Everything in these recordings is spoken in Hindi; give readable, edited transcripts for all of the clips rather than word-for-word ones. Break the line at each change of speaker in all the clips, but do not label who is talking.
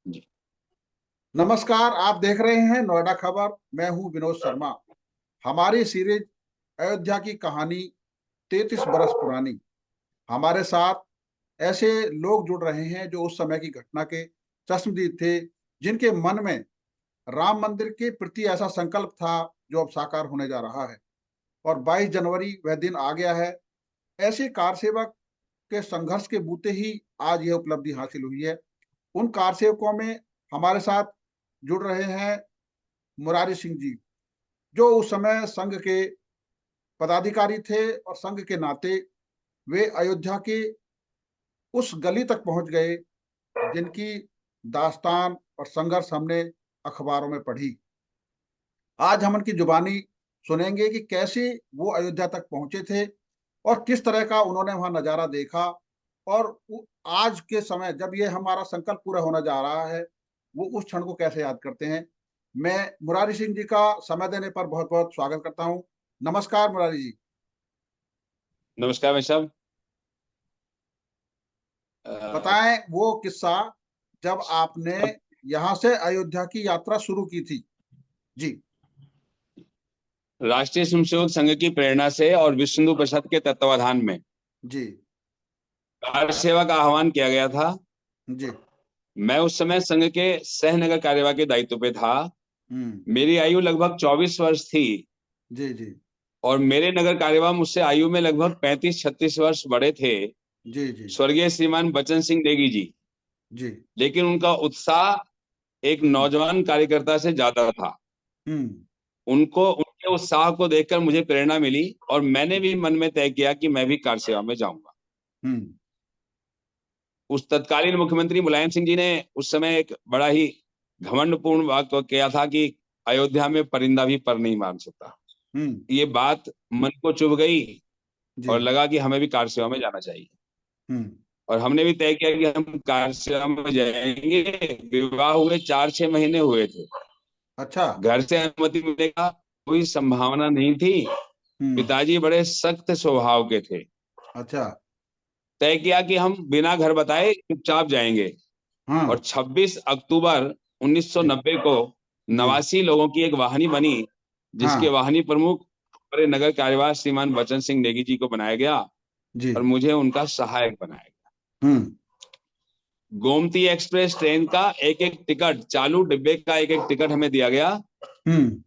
जी।
नमस्कार, आप देख रहे हैं नोएडा खबर। मैं हूं विनोद शर्मा। हमारी सीरीज अयोध्या की कहानी 33 बरस पुरानी। हमारे साथ ऐसे लोग जुड़ रहे हैं जो उस समय की घटना के चश्मदीद थे, जिनके मन में राम मंदिर के प्रति ऐसा संकल्प था जो अब साकार होने जा रहा है। और 22 जनवरी वह दिन आ गया है। ऐसे कारसेवक के संघर्ष के बूते ही आज यह उपलब्धि हासिल हुई है। उन कारसेवकों में हमारे साथ जुड़ रहे हैं मुरारी सिंह जी, जो उस समय संघ के पदाधिकारी थे, और संघ के नाते वे अयोध्या के उस गली तक पहुंच गए जिनकी दास्तान और संघर्ष हमने अखबारों में पढ़ी। आज हम उनकी जुबानी सुनेंगे कि कैसे वो अयोध्या तक पहुंचे थे और किस तरह का उन्होंने वहां नजारा देखा। और आज के समय जब ये हमारा संकल्प पूरा होने जा रहा है, वो उस क्षण को कैसे याद करते हैं। मैं मुरारी सिंह जी का समय देने पर बहुत बहुत स्वागत करता हूं। नमस्कार मुरारी जी।
नमस्कार भाई साहब। अ,
बताएं वो किस्सा जब आपने
अब
यहां से अयोध्या की यात्रा शुरू की थी। जी।
राष्ट्रीय स्वयंसेवक संघ की प्रेरणा से और विश्व हिंदू परिषद के तत्वावधान में
जी।
कार सेवा का आह्वान किया गया था।
जी।
मैं उस समय संघ के सह नगर कार्यवाह के दायित्व पे था।
हम्म।
मेरी आयु लगभग 24 वर्ष थी
जी। जी।
और मेरे नगर कार्यवाह मुझसे आयु में लगभग 35-36 वर्ष बड़े थे,
जी। जी।
स्वर्गीय श्रीमान बचन सिंह नेगी जी।
जी।
लेकिन उनका उत्साह एक
हम्म।
नौजवान कार्यकर्ता से ज्यादा था।
हम्म।
उनको उनके उत्साह को देखकर मुझे प्रेरणा मिली और मैंने भी मन में तय किया कि मैं भी कार सेवा में जाऊंगा।
हम्म।
उस तत्कालीन मुख्यमंत्री मुलायम सिंह जी ने उस समय एक बड़ा ही घमंडपूर्ण वाक्य किया था कि अयोध्या में परिंदा भी पर नहीं मार सकता।
हम्म।
ये बात मन को चुभ गई
जी।
और लगा कि हमें भी कार सेवा में जाना चाहिए।
हम्म।
और हमने भी तय किया कि हम कार सेवा में जाएंगे। विवाह हुए 4-6 महीने हुए थे।
अच्छा।
घर से अनुमति मिलने का कोई संभावना नहीं थी।
हम्म।
पिताजी बड़े सख्त स्वभाव के थे।
अच्छा।
तय किया कि हम बिना घर बताए चुपचाप जाएंगे।
हाँ।
और 26 अक्टूबर
जी।
1990 को
जी।
89 लोगों की एक वाहिनी बनी, जिसके
हाँ।
वाहिनी प्रमुख हमारे नगर कार्यवाह श्रीमान बचन सिंह नेगी जी को बनाया गया
जी।
और मुझे उनका सहायक बनाया गया।
हम्म।
गोमती एक्सप्रेस ट्रेन का एक एक टिकट, चालू डिब्बे का एक एक टिकट हमें दिया गया।
हम्म।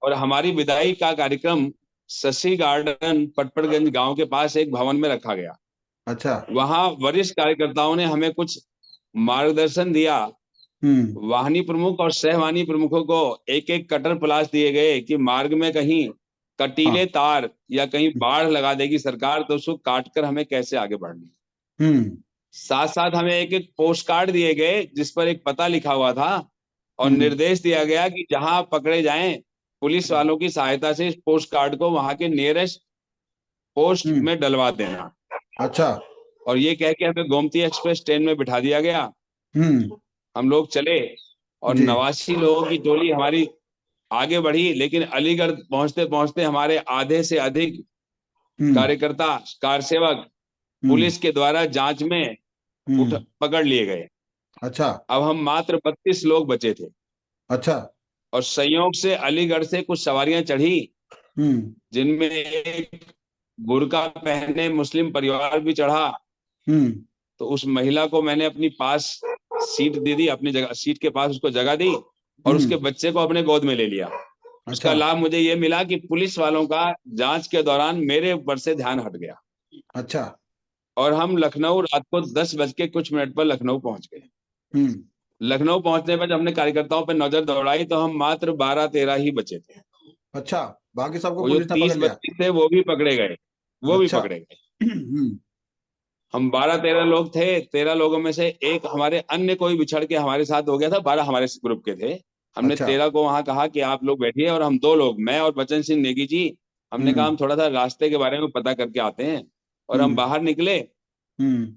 और हमारी विदाई का कार्यक्रम शशि गार्डन पटपड़गंज गांव के पास एक भवन में रखा गया।
अच्छा।
वहां वरिष्ठ कार्यकर्ताओं ने हमें कुछ मार्गदर्शन दिया।
हम्म।
वाहिनी प्रमुख और सहवाहिनी प्रमुखों को एक एक कटर प्लास दिए गए कि मार्ग में कहीं
हाँ।
कटीले तार या कहीं बाढ़ लगा देगी सरकार, तो उसको काट कर हमें कैसे आगे बढ़ना है।
हम्म।
साथ साथ हमें एक एक पोस्ट कार्ड दिए गए जिस पर एक पता लिखा हुआ था और
हम्म।
निर्देश दिया गया कि जहां पकड़े जाएं, पुलिस वालों की सहायता से इस पोस्ट कार्ड को वहां के नियरेस्ट पोस्ट
हम्म।
में डलवा देना।
अच्छा।
और ये कह के हमें गोमती एक्सप्रेस ट्रेन में बिठा दिया गया।
हम्म।
हम लोग चले और
जी।
89 लोगों की टोली हमारी आगे बढ़ी, लेकिन अलीगढ़ पहुंचते पहुंचते हमारे आधे से अधिक
हम्म।
कार्यकर्ता, कार सेवक
हम्म।
पुलिस के द्वारा जांच में
हम्म।
पकड़ लिए गए।
अच्छा।
अब हम मात्र 32 लोग बचे थे।
अच्छा।
और संयोग से अलीगढ़ से कुछ सवारियां चढ़ी,
हम्म।
जिनमें एक बुर्का पहने मुस्लिम परिवार भी चढ़ा।
हम्म।
तो उस महिला को मैंने अपनी पास सीट दे दी, अपनी जगह सीट के पास उसको जगह दी और उसके
हम्म।
बच्चे को अपने गोद में ले लिया। उसका
अच्छा।
लाभ मुझे ये मिला कि पुलिस वालों का जांच के दौरान मेरे ऊपर से ध्यान हट गया
अच्छा।
और हम लखनऊ रात को 10 बज के कुछ मिनट पर लखनऊ पहुंच गए।
हम्म।
लखनऊ पहुंचने पर जब हमने कार्यकर्ताओं पर नजर दौड़ाई तो हम मात्र 12-13 ही बचे थे।
अच्छा। बाकी सबको
वो जो
पुलिस ने पकड़
तीस
लिया।
बत्तीस थे वो भी पकड़े गए, वो भी
अच्छा।
पकड़े गए।
हम्म।
हम 12-13 लोग थे। 13 लोगों में से एक हमारे अन्य कोई बिछड़ के हमारे साथ हो गया था। 12 हमारे ग्रुप के थे। हमने
अच्छा।
13 को वहां कहा कि आप लोग बैठिए, और हम दो लोग, मैं और बचन सिंह नेगी जी, हमने कहा
हम्म।
हम थोड़ा सा रास्ते के बारे में पता करके आते हैं। और हम
हम्म।
बाहर निकले।
हम्म।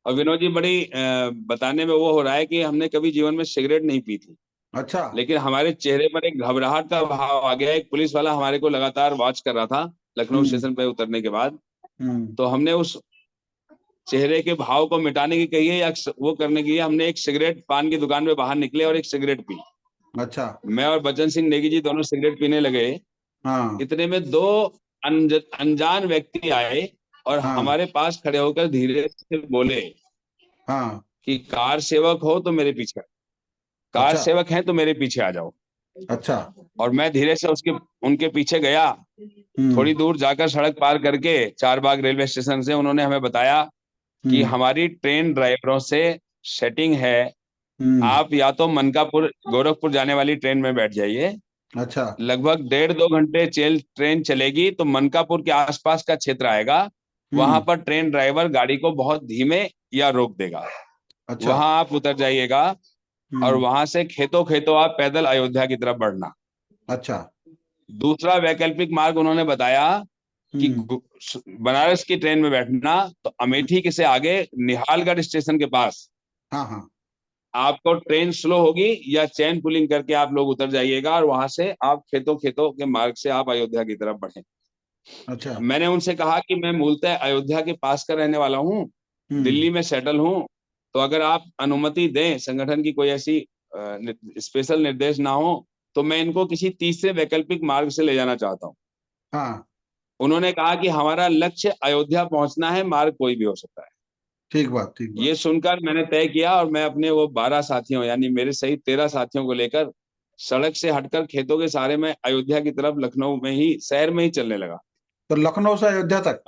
और विनोद जी, बड़ी बताने में वो हो रहा है कि हमने कभी जीवन में सिगरेट नहीं पी थी,
अच्छा।
लेकिन हमारे चेहरे पर एक घबराहट का भाव आ गया। एक पुलिस वाला हमारे को लगातार वॉच कर रहा था लखनऊ
हम्म।
स्टेशन पे उतरने के बाद।
हम्म।
तो हमने उस चेहरे के भाव को मिटाने की कही है या वो करने की है, हमने एक सिगरेट पान की दुकान में बाहर निकले और एक सिगरेट पी।
अच्छा।
मैं और बच्चन सिंह नेगी जी दोनों सिगरेट पीने लगे।
हाँ
इतने में दो अनजान व्यक्ति आए और
हाँ
हमारे पास खड़े होकर धीरे से बोले
हाँ।
कि कार सेवक हो तो मेरे पीछे, कार
अच्छा
सेवक हैं तो मेरे पीछे आ जाओ।
अच्छा।
और मैं धीरे से उसके उनके पीछे गया। थोड़ी दूर जाकर सड़क पार करके चारबाग रेलवे स्टेशन से उन्होंने हमें बताया कि
हम्म
हमारी ट्रेन ड्राइवरों से सेटिंग है,
हम्म।
आप या तो मनकापुर गोरखपुर जाने वाली ट्रेन में बैठ जाइए,
अच्छा।
लगभग 1.5-2 घंटे ट्रेन चलेगी तो मनकापुर के आसपास का क्षेत्र आएगा, वहां
हम्म
पर ट्रेन ड्राइवर गाड़ी को बहुत धीमे या रोक देगा,
अच्छा।
वहां आप उतर जाइएगा और
हम्म।
वहां से खेतों खेतों आप पैदल अयोध्या की तरफ बढ़ना।
अच्छा।
दूसरा वैकल्पिक मार्ग उन्होंने बताया कि
हम्म
बनारस की ट्रेन में बैठना तो अमेठी के से आगे निहालगढ़ स्टेशन के पास
हाँ हाँ।
आपको ट्रेन स्लो होगी या चैन पुलिंग करके आप लोग उतर जाइएगा और वहां से आप खेतों खेतों के मार्ग से आप अयोध्या की तरफ बढ़ें।
अच्छा।
मैंने उनसे कहा कि मैं मूलतः अयोध्या के पास का रहने वाला हूँ,
हम्म
दिल्ली में सेटल हूँ, तो अगर आप अनुमति दें, संगठन की कोई ऐसी स्पेशल निर्देश ना हो, तो मैं इनको किसी तीसरे वैकल्पिक मार्ग से ले जाना चाहता हूँ।
हाँ।
उन्होंने कहा कि हमारा लक्ष्य अयोध्या पहुंचना है, मार्ग कोई भी हो सकता है।
ठीक बात, ठीक बात।
ये सुनकर मैंने तय किया और मैं अपने वो 12 साथियों यानी मेरे सहित 13 साथियों को लेकर सड़क से हटकर खेतों के सहारे में अयोध्या की तरफ लखनऊ में ही शहर में ही चलने लगा।
तो लखनऊ से अयोध्या तक?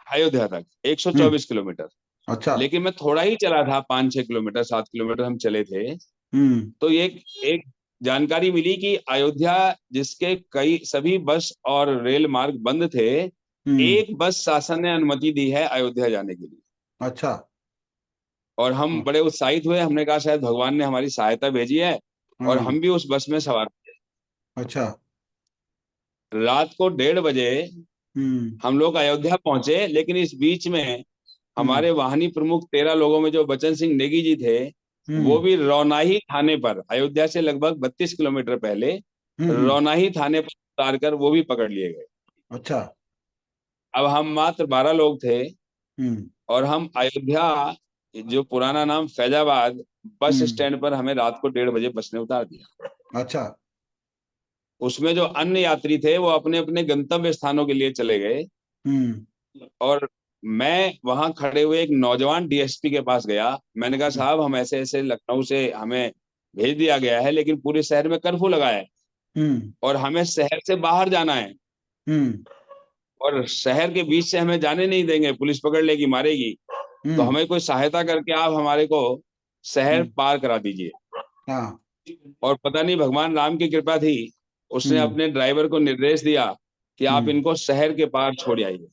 अयोध्या तक
हम्म।
124 किलोमीटर।
अच्छा।
लेकिन मैं थोड़ा ही चला था, 5-6 किलोमीटर 7 किलोमीटर हम चले थे।
हम्म
तो ये एक जानकारी मिली कि अयोध्या, जिसके कई सभी बस और रेल मार्ग बंद थे,
हम्म।
एक बस शासन ने अनुमति दी है अयोध्या जाने के लिए।
अच्छा।
और हम
हाँ,
बड़े उत्साहित हुए, हमने कहा शायद भगवान ने हमारी सहायता भेजी है, और
हाँ।
हम भी उस बस में सवार थे।
अच्छा।
रात को 1:30 बजे
हम्म
हम लोग अयोध्या पहुंचे, लेकिन इस बीच में
हम्म
हमारे वाहिनी प्रमुख 13 लोगों में जो बचन सिंह नेगी जी थे, वो
हम्म
भी रौनाही थाने पर, अयोध्या से लगभग 32 किलोमीटर पहले
हम्म।
रौनाही थाने पर उतार कर वो भी पकड़ लिए गए।
अच्छा।
अब हम मात्र 12 लोग थे
हम्म
और हम अयोध्या, जो पुराना नाम फैजाबाद, बस
हम्म।
स्टैंड पर हमें रात को 1:30 बजे बस ने उतार दिया।
अच्छा।
उसमें जो अन्य यात्री थे वो अपने अपने गंतव्य स्थानों के लिए चले गए,
हम्म
और मैं वहां खड़े हुए एक नौजवान डीएसपी के पास गया। मैंने कहा साहब, हम ऐसे ऐसे लखनऊ से हमें भेज दिया गया है, लेकिन पूरे शहर में कर्फ्यू लगा है
हम्म
और हमें शहर से बाहर जाना है,
हम्म
और शहर के बीच से हमें जाने नहीं देंगे, पुलिस पकड़ लेगी, मारेगी, तो
हम्म
हमें कोई सहायता करके आप हमारे को शहर
हम्म।
पार करा दीजिए।
हाँ।
और पता नहीं भगवान राम की कृपा थी, उसने
हम्म
अपने ड्राइवर को निर्देश दिया कि आप
हम्म।
इनको शहर के पार छोड़ आइए।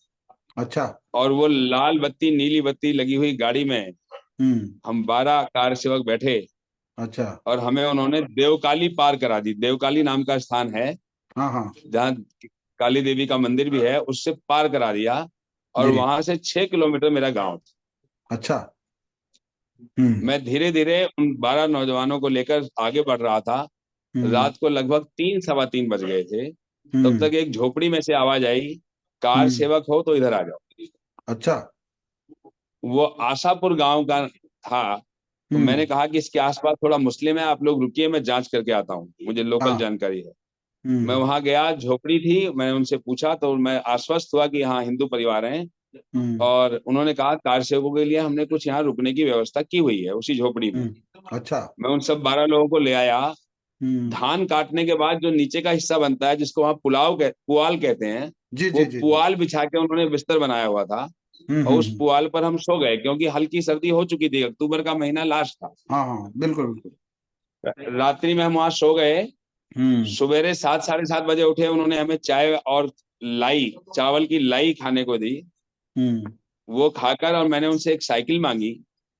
अच्छा।
और वो लाल बत्ती नीली बत्ती लगी हुई गाड़ी में
हम्म।
हम 12 कार सेवक बैठे
अच्छा।
और हमें उन्होंने देवकाली पार करा दी। देवकाली नाम का स्थान है
हाँ हाँ।
जहाँ काली देवी का मंदिर भी है, उससे पार करा दिया। और
जी।
वहां से 6 किलोमीटर मेरा गांव था।
अच्छा। हम्म
मैं धीरे धीरे उन 12 नौजवानों को लेकर आगे बढ़ रहा था।
हम्म
रात को लगभग 3 सवा 3 बज गए थे। तब
हम्म
तक एक झोपड़ी में से आवाज आई, कार
हम्म।
सेवक हो तो इधर आ जाओ।
अच्छा।
वो आशापुर गांव का था। तो मैंने
हम्म।
कहा कि इसके आसपास थोड़ा मुस्लिम है, आप लोग रुकिए, मैं जांच करके आता हूँ, मुझे लोकल
हाँ।
जानकारी है। मैं
हम्म
वहां गया, झोपड़ी थी, मैंने उनसे पूछा तो मैं आश्वस्त हुआ कि हाँ हिंदू परिवार हैं।
हम्म
और उन्होंने कहा कार सेवकों के लिए हमने कुछ यहाँ रुकने की व्यवस्था की हुई है उसी झोपड़ी में।
अच्छा।
मैं उन सब 12 लोगों को ले आया।
हम्म।
धान काटने के बाद जो नीचे का हिस्सा बनता है, जिसको वहाँ पुआल कहते हैं,
जी
वो
जी जी जी।
पुआल बिछा के उन्होंने बिस्तर बनाया हुआ था। और उस
हम्म।
पुआल पर हम सो गए, क्योंकि हल्की सर्दी हो चुकी थी, अक्टूबर का महीना लास्ट था।
हाँ हाँ, बिल्कुल बिल्कुल।
रात्रि में हम वहां सो गए।
हम्म
सवेरे 7 साढ़े 7 बजे उठे, उन्होंने हमें चाय और लाई, चावल की लाई खाने को दी।
हम्म
वो खाकर और मैंने उनसे एक साइकिल मांगी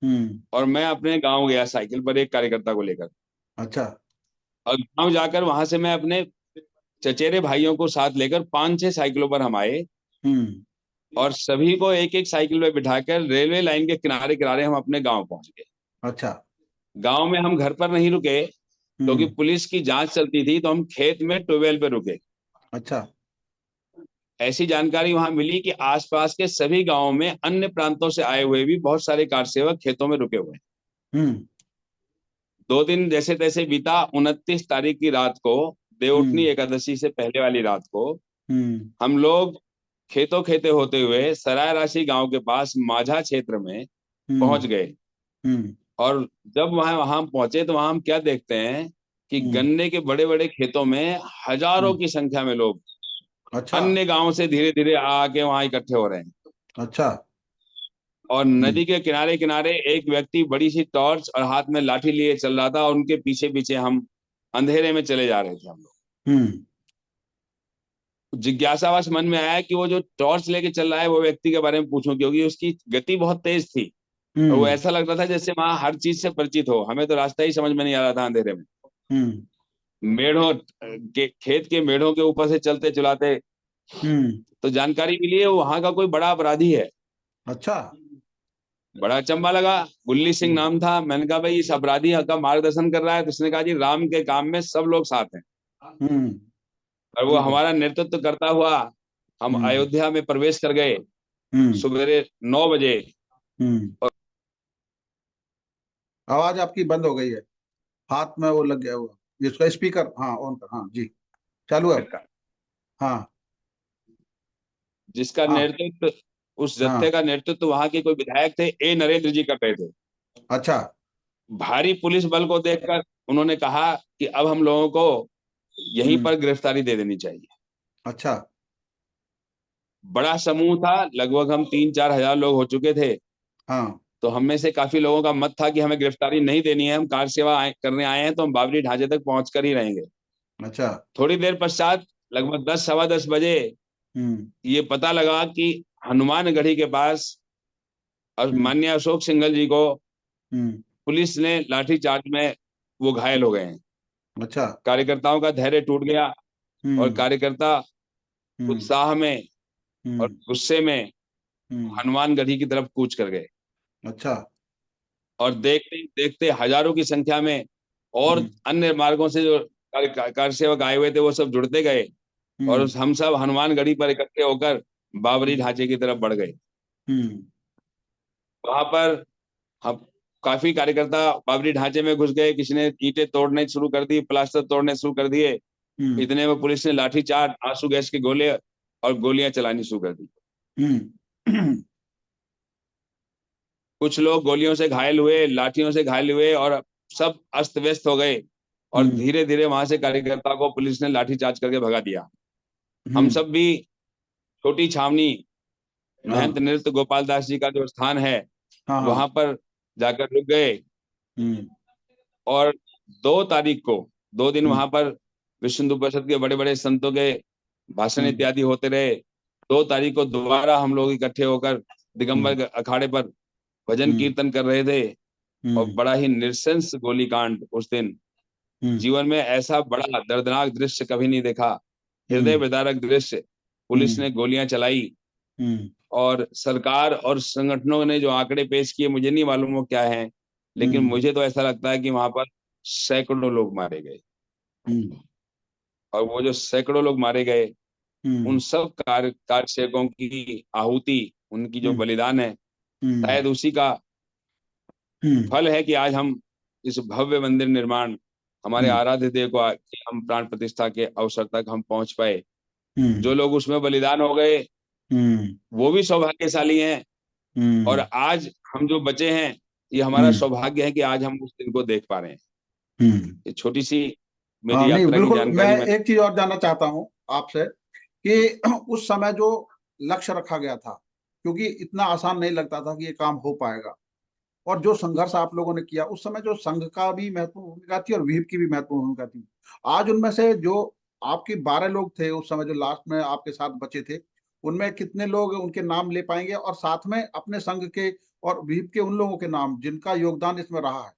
हम्म।
और मैं अपने गांव गया साइकिल पर एक कार्यकर्ता को लेकर।
अच्छा।
और गांव जाकर वहां से मैं अपने चचेरे भाइयों को साथ लेकर 5-6 साइकिलों पर हम आए,
हम्म।
और सभी को एक एक साइकिल में बिठाकर रेलवे लाइन के किनारे किनारे हम अपने गांव पहुंच गए।
अच्छा।
गांव में हम घर पर नहीं रुके, क्योंकि
हम्म।
पुलिस की जांच चलती थी, तो हम खेत में ट्यूबवेल पे रुके।
अच्छा।
ऐसी जानकारी वहां मिली कि आसपास के सभी गांवों में अन्य प्रांतों से आए हुए भी बहुत सारे कार सेवक खेतों में रुके हुए हैं।
हम्म
2 दिन जैसे तैसे बीता। 29 तारीख की रात को, देवउठनी
हम्म
एकादशी से पहले वाली रात को,
हम्म
हम लोग खेतों खेते होते हुए सराय राशि गांव के पास माझा क्षेत्र में
हम्म
पहुंच गए।
हम्म
और जब वहां वहां पहुंचे तो वहां हम क्या देखते हैं कि
हम्म
गन्ने के बड़े बड़े खेतों में हजारों
हम्म,
की संख्या में लोग
अच्छा
अन्य गांवों से धीरे धीरे आके वहां इकट्ठे हो रहे हैं।
अच्छा।
और
हम्म
नदी के किनारे किनारे एक व्यक्ति बड़ी सी टॉर्च और हाथ में लाठी लिए चल रहा था, और उनके पीछे पीछे हम अंधेरे में चले जा रहे थे हम लोग।
हम्म
जिज्ञासावश मन में आया कि वो जो टॉर्च लेके चल रहा है वो व्यक्ति के बारे में पूछूं, क्योंकि उसकी गति बहुत तेज थी और वो
हम्म
ऐसा लग रहा था जैसे वहां हर चीज से परिचित हो। हमें तो रास्ता ही समझ में नहीं आ रहा था अंधेरे में।
हम्म
मेढ़ों के खेत के मेढ़ों के ऊपर से चलते चलाते
हम्म
तो जानकारी मिली है वो वहां का कोई बड़ा अपराधी है।
अच्छा।
बड़ा अचंभा लगा। गुल्ली सिंह
हम्म
नाम था। मैंने कहा भाई इस अपराधी का मार्गदर्शन कर रहा है? तो उसने कहा जी राम के काम में सब लोग साथ हैं।
हम्म
और वो
ठीक है।
हमारा नेतृत्व करता हुआ हम
हम्म
अयोध्या में प्रवेश कर गए
हम्म
सवेरे 9 बजे।
हम्म आवाज आपकी बंद हो गई है। हाथ में वो लग गया हुआ, इसका स्पीकर, हाँ ऑन कर, हाँ जी, चालू है अब। हाँ
जिसका
हाँ
नेतृत्व, उस जत्थे
हाँ
का नेतृत्व वहां के कोई विधायक थे, ए नरेंद्र जी कर रहे थे।
अच्छा।
भारी पुलिस बल को देखकर उन्होंने कहा कि अब हम लोगों को यहीं
हम्म
पर गिरफ्तारी दे देनी चाहिए।
अच्छा।
बड़ा समूह था, लगभग हम 3-4 हजार लोग हो चुके थे।
हाँ
तो हम में से काफी लोगों का मत था कि हमें गिरफ्तारी नहीं देनी है, हम कार सेवा करने आए हैं तो हम बाबरी ढांचे तक पहुंच कर ही रहेंगे।
अच्छा।
थोड़ी देर पश्चात लगभग 10 सवा 10 बजे
हम्म
ये पता लगा कि हनुमानगढ़ी के पास और
हम्म
माननीय अशोक सिंघल जी को
हम्म
पुलिस ने लाठी चार्ज में वो घायल हो गए हैं।
अच्छा।
कार्यकर्ताओं का धैर्य टूट गया और
हम्म
कार्यकर्ता
हम्म
उत्साह में और
हम्म
गुस्से में
हम्म
हनुमानगढ़ी की तरफ कूच कर गए।
अच्छा।
और देखते ही देखते हजारों की संख्या में और
हम्म
अन्य मार्गों से जो कार सेवक आए हुए थे वो सब जुड़ते गए। और
हम्म
हम सब हनुमानगढ़ी पर इकट्ठे होकर बाबरी
हम्म
ढांचे की तरफ बढ़ गए।
हम्म
वहां पर हम काफी कार्यकर्ता बाबरी ढांचे में घुस गए। किसी ने ईंटें तोड़ने शुरू कर दी, प्लास्टर तोड़ने शुरू कर दिए।
हम्म
इतने में पुलिस ने लाठीचार्ज, आंसू गैस के गोले और गोलियां चलानी शुरू कर दी।
हम्म
कुछ लोग गोलियों से घायल हुए, लाठियों से घायल हुए और सब अस्त व्यस्त हो गए। और
हम्म
धीरे धीरे वहां से कार्यकर्ता को पुलिस ने लाठीचार्ज करके भगा दिया। हम
हम्म
सब भी छोटी छावनी, महंत
हाँ
नृत्य गोपाल दास जी का जो स्थान है
हाँ हाँ।
वहां पर जाकर रुक गए।
हम्म
और 2 तारीख को, 2 दिन
हम्म
वहां पर विश्व हिंदू परिषद के बड़े बड़े संतों के भाषण
हम्म
इत्यादि होते रहे। 2 तारीख को दोबारा हम लोग इकट्ठे होकर
हम्म
दिगंबर अखाड़े पर भजन
हम्म
कीर्तन कर रहे थे। और
हम्म
बड़ा ही नृशंस गोलीकांड उस दिन।
हम्म
जीवन में ऐसा बड़ा दर्दनाक दृश्य कभी नहीं देखा। हृदय
हम्म
विदारक दृश्य। पुलिस
हम्म
ने गोलियां चलाई।
हम्म
और सरकार और संगठनों ने जो आंकड़े पेश किए मुझे नहीं मालूम वो क्या है, लेकिन
हम्म
मुझे तो ऐसा लगता है कि वहां पर सैकड़ों लोग मारे गए।
हम्म
और वो जो सैकड़ों लोग मारे गए, उन
हम्म
सब कार्यसेवकों की आहुति, उनकी जो
हम्म
बलिदान है,
हम्म
शायद उसी का
हम्म
फल है कि आज हम इस भव्य मंदिर निर्माण, हमारे
हम्म
आराध्य देव को हम प्राण प्रतिष्ठा के अवसर तक हम पहुंच पाए।
हम्म
जो लोग उसमें बलिदान हो गए
हम्म
वो भी सौभाग्यशाली हैं। और
हम्म
आज हम जो बचे हैं, ये हमारा
हम्म
सौभाग्य है कि आज हम उस दिन को देख पा रहे हैं।
हम्म
ये छोटी सी
हाँ
मेरी
नहीं
यात्रा की
बिल्कुल, मैं
जानकारी मैंने।
एक चीज और जानना चाहता हूँ आपसे कि उस समय जो लक्ष्य रखा गया था, क्योंकि इतना आसान नहीं लगता था कि ये काम हो पाएगा, और जो संघर्ष आप लोगों ने किया उस समय, जो संघ का भी महत्वपूर्ण भूमिका थी और विहिप की भी महत्वपूर्ण भूमिका थी। आज उनमें से जो आपके 12 लोग थे उस समय जो लास्ट में आपके साथ बचे थे, उनमें कितने लोग उनके नाम ले पाएंगे, और साथ में अपने संघ के और विहिप के उन लोगों के नाम जिनका योगदान इसमें रहा है।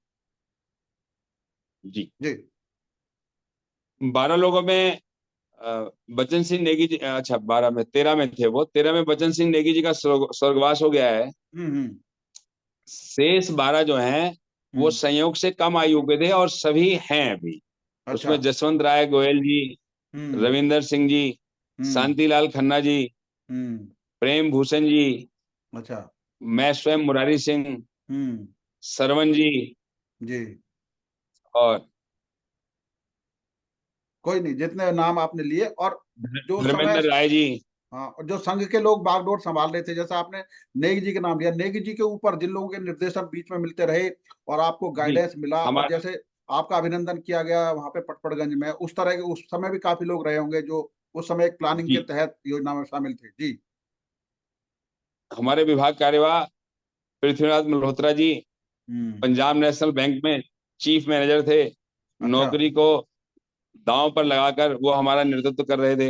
जी,
जी।
12 लोगों में बचन सिंह नेगी जी, अच्छा 12 में, 13 में थे वो। 13 में बचन सिंह नेगी जी का स्वर्गवास हो गया है।
हम्म।
शेष 12 जो हैं वो
हम्म
संयोग से कम आयु के थे और सभी हैं अभी।
अच्छा।
उसमें जसवंत राय गोयल जी,
हम्म
रविंदर सिंह जी,
हम्म
शांतिलाल खन्ना जी,
हम्म।
प्रेम भूषण जी,
अच्छा।
मैं स्वयं मुरारी सिंह,
हम्म।
सरवण जी,
जी।
और
कोई नहीं, जितने नाम आपने लिए। और जो समय,
धर्मेंद्र राय जी।
हाँ, और जो संघ के लोग बागडोर संभाल रहे थे, जैसा आपने नेगी जी के नाम लिया, नेगी जी के ऊपर जिन लोगों के निर्देशन बीच में मिलते रहे और आपको
जी,
गाइडेंस मिला, और
हमारा
जैसे आपका अभिनंदन किया गया वहां पे पटपड़गंज में, उस तरह के उस समय भी काफी लोग रहे होंगे जो उस समय एक प्लानिंग के
जी,
तहत योजना में शामिल थे। जी।
हमारे विभाग कार्यवाह पृथ्वीनाथ मल्होत्रा जी
हम्म।
पंजाब नेशनल बैंक में चीफ मैनेजर थे।
अच्छा।
नौकरी को दांव पर लगाकर वो हमारा नेतृत्व कर रहे थे।